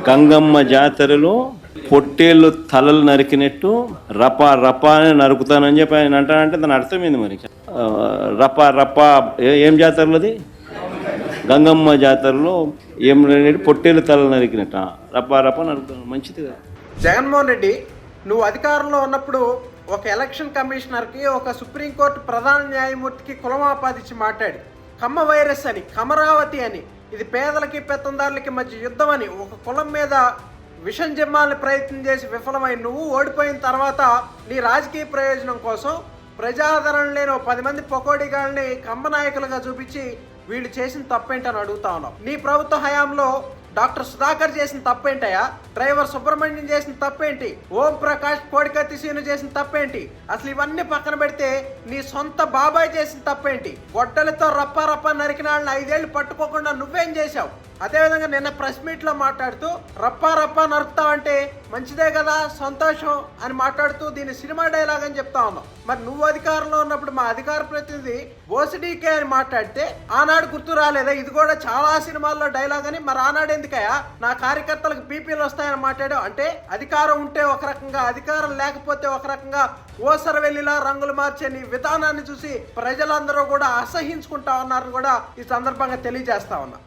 గంగమ్మ జాతరలో పొట్టేళ్ళు తలలు నరికినట్టు రపా రపా అని నరుకుతానని చెప్పి ఆయన అంటానంటే దాని అర్థమైంది మరి. రపా రపా ఏం జాతరలోది? గంగమ్మ జాతరలో ఏం పొట్టేళ్ళు తలలు నరికినట్ట రపా రపా నరుకుతాను. మంచిది కదా. జగన్మోహన్ రెడ్డి, నువ్వు అధికారంలో ఉన్నప్పుడు ఒక ఎలక్షన్ కమిషనర్కి, ఒక సుప్రీంకోర్టు ప్రధాన న్యాయమూర్తికి కులమాపాదించి మాట్లాడి కమ్మ వైరస్ అని, కమరావతి అని, ఇది పేదలకి పెత్తందారులకి మధ్య యుద్ధం అని, ఒక కులం మీద విషం జిమ్మాలని ప్రయత్నం చేసి విఫలమైన నువ్వు ఓడిపోయిన తర్వాత నీ రాజకీయ ప్రయోజనం కోసం ప్రజాదరణ లేని 10 మంది పకోడీగాళ్ళని కమ్మ నాయకులుగా చూపించి వీళ్ళు చేసిన తప్పేంటని అడుగుతా ఉన్నాం. నీ ప్రభుత్వ హయాంలో డాక్టర్ సుధాకర్ చేసిన తప్పేంటయా? డ్రైవర్ సుబ్రహ్మణ్యం చేసిన తప్పేంటి? ఓం ప్రకాష్ కోడికత్తి సీను చేసిన తప్పేంటి? అసలు ఇవన్నీ పక్కన పెడితే నీ సొంత బాబాయ్ చేసిన తప్పేంటి? గొడ్డలతో రప్ప రప్ప నరికిన వాళ్ళని 5 ఏళ్ళు పట్టుకోకుండా నువ్వేం చేశావు? అదేవిధంగా నిన్న ప్రెస్ మీట్ లో మాట్లాడుతూ రప్పా రప్పా నరుకుతావంటే మంచిదే కదా, సంతోషం అని మాట్లాడుతూ దీన్ని సినిమా డైలాగ్ అని చెప్తా ఉన్నావు. మరి నువ్వు అధికారంలో ఉన్నప్పుడు మా అధికార ప్రతినిధి బోసిడీకే అని మాట్లాడితే ఆనాడు గుర్తు రాలేదా? ఇది కూడా చాలా సినిమాల్లో డైలాగ్ అని. మరి ఆనాడు ఎందుకయా నా కార్యకర్తలకు పీపీలు వస్తాయని మాట్లాడావు? అంటే అధికారం ఉంటే ఒక రకంగా, అధికారం లేకపోతే ఒక రకంగా ఓసరవెల్లిలా రంగులు మార్చే నీ విధానాన్ని చూసి ప్రజలందరూ కూడా అసహించుకుంటా ఉన్నారని కూడా ఈ సందర్భంగా తెలియజేస్తా ఉన్నా.